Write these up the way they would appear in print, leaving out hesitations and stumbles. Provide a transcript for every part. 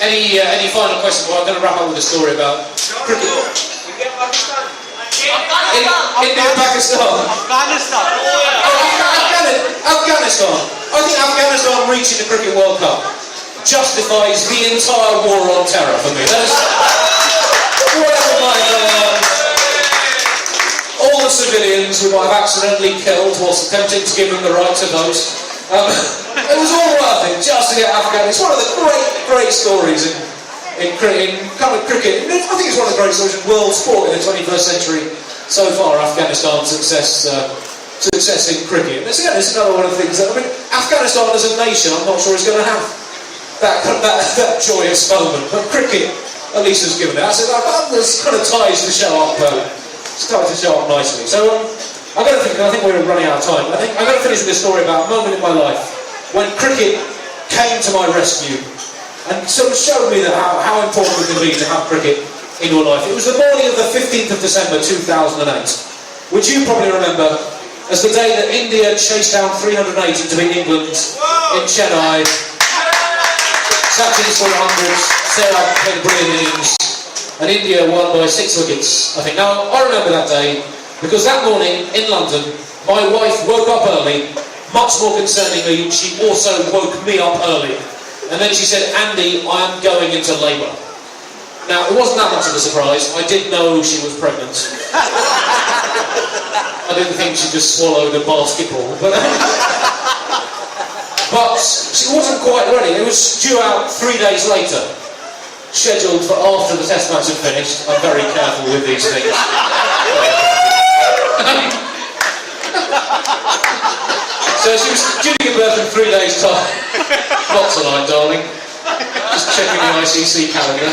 Any final questions? Well, I'm going to wrap up with a story about cricket. India, Pakistan. Afghanistan. I think Afghanistan reaching the Cricket World Cup justifies the entire war on terror for me. Whatever might have all the civilians we might have accidentally killed whilst attempting to give them the right to vote. It was all worth it just to get Afghanistan. It's one of the great stories in kind of cricket. I think it's one of the great stories in world sport in the 21st century so far. Afghanistan's success in cricket. It's another one of the things that, Afghanistan as a nation, I'm not sure is going to have that joyous moment, but cricket at least has given it. This kind of ties the show up. Started to show up nicely. So I think we're running out of time. I'm going to finish with this story about a moment in my life when cricket came to my rescue and sort of showed me that how important it can be to have cricket in your life. It was the morning of the 15th of December 2008, which you probably remember as the day that India chased down 380 to beat England in Chennai. Sachin's 400s, Sehwag played a brilliant innings, and India won by 6 wickets, I think. Now, I remember that day because that morning in London, my wife woke up early. Much more concerningly, she also woke me up early. And then she said, "Andy, I am going into labour." Now, it wasn't that much of a surprise. I did know she was pregnant. I didn't think she just swallowed a basketball. But she wasn't quite ready. It was due out 3 days later, scheduled for after the test match had finished. I'm very careful with these things. So she was due to give birth in 3 days' time. Not tonight, darling. Just checking the ICC calendar.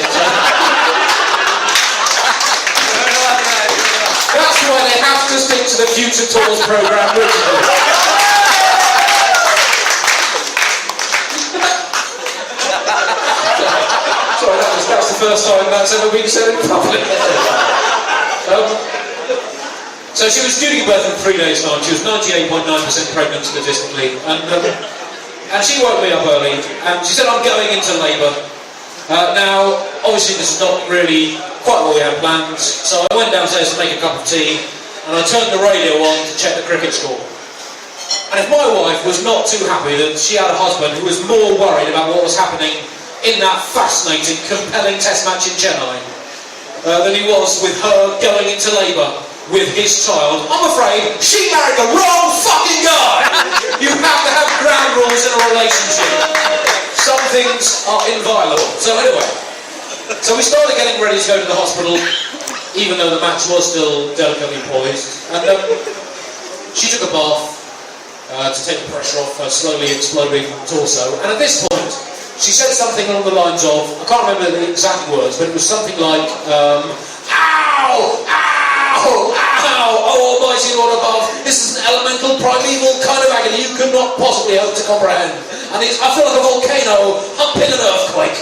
That's why they have to stick to the Future Tours programme rigidly. Sorry, that's the first time that's ever been said in public. So she was due to give birth in 3 days' time. She was 98.9% pregnant statistically, and she woke me up early, and she said, "I'm going into labour." Now, obviously this is not really quite what we had planned, so I went downstairs to make a cup of tea, and I turned the radio on to check the cricket score. And if my wife was not too happy that she had a husband who was more worried about what was happening in that fascinating, compelling test match in Chennai than he was with her going into labour with his child, I'm afraid she married the wrong fucking guy! You have to have ground rules in a relationship. Some things are inviolable. So anyway, we started getting ready to go to the hospital, even though the match was still delicately poised. And she took a bath to take the pressure off her slowly exploding torso. And at this point, she said something along the lines of, I can't remember the exact words, but it was something like, ow! Ow! Ow! Oh, almighty Lord above, this is an elemental, primeval kind of agony you could not possibly hope to comprehend. And I feel like a volcano humping an earthquake.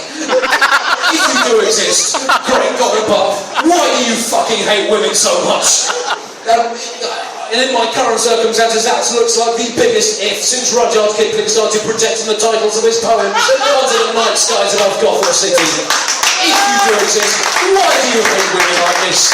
If you do exist, great God above, why do you fucking hate women so much? And in my current circumstances, that looks like the biggest if since Rudyard Kipling started protecting the titles of his poems under the night skies above Gotham City. If you do exist, why do you hate women like this?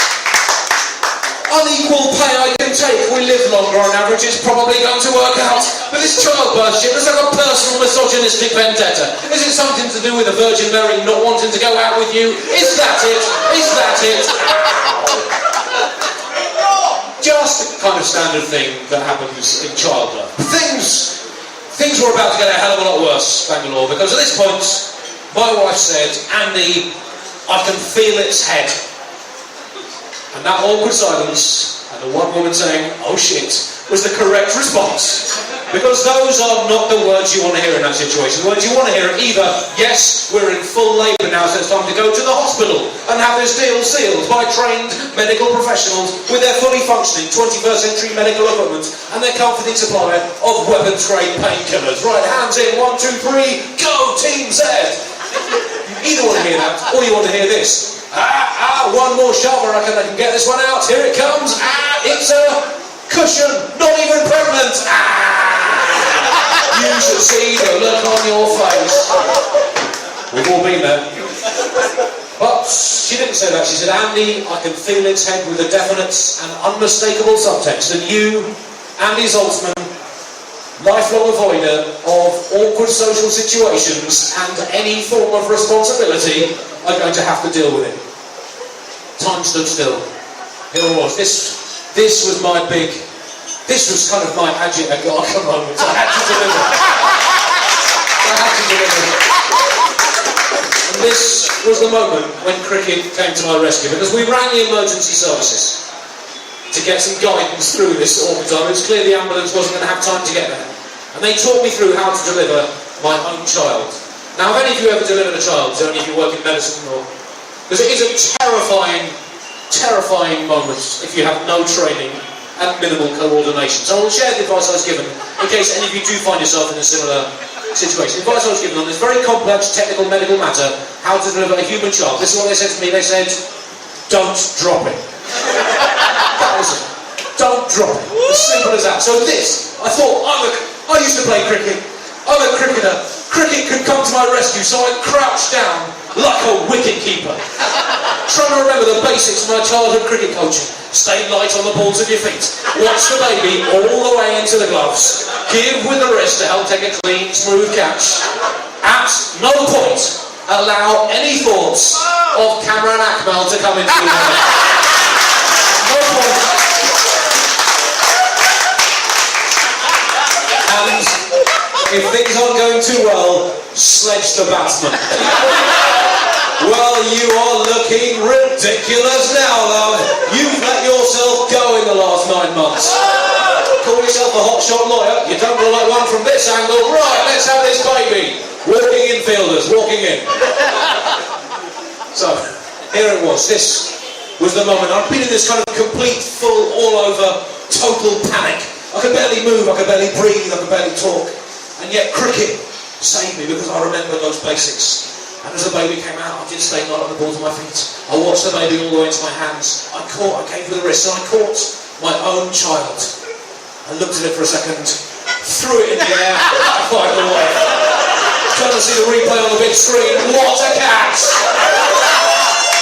Unequal pay I can take. We live longer on average, it's probably going to work out. But this childbirth shit is like a personal misogynistic vendetta. Is it something to do with the Virgin Mary not wanting to go out with you? Is that it? Is that it? Just the kind of standard thing that happens in childbirth. Things were about to get a hell of a lot worse, Bangalore, because at this point, my wife said, "Andy, I can feel its head." And that awkward silence, and the one woman saying, "Oh shit," was the correct response. Because those are not the words you want to hear in that situation. The words you want to hear are either, "Yes, we're in full labour now, so it's time to go to the hospital and have this deal sealed by trained medical professionals with their fully functioning 21st century medical equipment and their comforting supply of weapons-grade painkillers. Right, hands in, 1, 2, 3, go, Team Z." You either want to hear that, or you want to hear this. One more shot where I can get this one out. Here it comes. It's a cushion, not even pregnant. You should see the look on your face. We've all been there. But she didn't say that. She said, Andy, I can feel its head with a definite and unmistakable subtext. And you, Andy Zaltzmann, lifelong avoider of awkward social situations and any form of responsibility, are going to have to deal with it. Time stood still. Here I was. This was my big... This was kind of my agita-gaga moment. I had to deliver. And this was the moment when cricket came to my rescue, because we rang the emergency services to get some guidance through this awkward time. It was clear the ambulance wasn't going to have time to get there. And they taught me through how to deliver my own child. Now, have any of you ever delivered a child? Do any of you work in medicine? Because it is a terrifying moment if you have no training and minimal coordination. So I will share the advice I was given in case any of you do find yourself in a similar situation. The advice I was given on this very complex technical medical matter, how to deliver a human child. This is what they said to me. They said, don't drop it. That was it. Don't drop it. As simple as that. So this, I thought, I used to play cricket. I'm a cricketer. Cricket could come to my rescue, so I crouched down like a wicket keeper. Trying to remember the basics of my childhood cricket coaching. Stay light on the balls of your feet. Watch the baby all the way into the gloves. Give with the wrist to help take a clean, smooth catch. At no point allow any thoughts of Cameron Akmal to come into your mind. No point. And if things aren't going too well, sledge the batsman. Well, you are looking ridiculous now, love. You've let yourself go in the last 9 months. Call yourself a hotshot lawyer. You don't look like one from this angle. Right, let's have this baby. Walking infielders, walking in. So, here it was. This was the moment. I've been in this kind of complete, full, all-over, total panic. I could barely move, I could barely breathe, I could barely talk. And yet cricket saved me because I remembered those basics. And as the baby came out, I did stay light on the balls of my feet. I watched the baby all the way into my hands. I gave with the wrist, and I caught my own child. I looked at it for a second, threw it in the air, fired away. Trying to see the replay on the big screen. What a catch!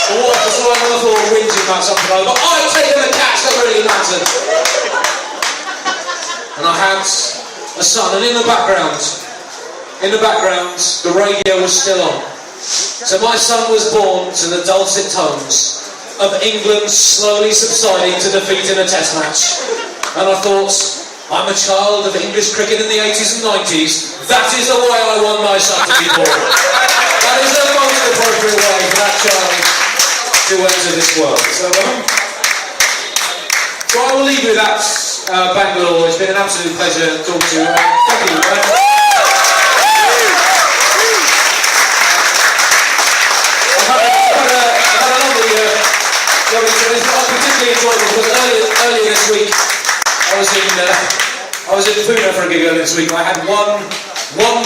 The wife was lying on the floor whinging about something like that. But I'd taken the catch that really mattered. And I had a son, and in the background, the radio was still on. So my son was born to the dulcet tones of England slowly subsiding to defeat in a test match. And I thought, I'm a child of English cricket in the 80s and 90s. That is the way I want my son to be born. That is the most appropriate way for that child to enter this world. So I will leave you with that, Bangalore. It's been an absolute pleasure talking to you. Thank you. I particularly enjoyed it because earlier this week I was in Pune for a gig earlier this week. I had one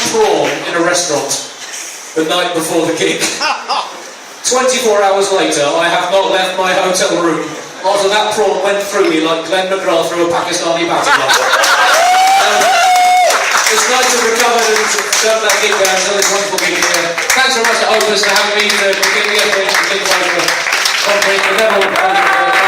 prawn in a restaurant the night before the gig. 24 hours later, I have not left my hotel room after that prawn went through me like Glenn McGrath through a Pakistani batting line. It's nice to have recovered and to done that gig there, so this wonderful gig here. Thanks very much to Opus for having me to begin the effort to think about the conference.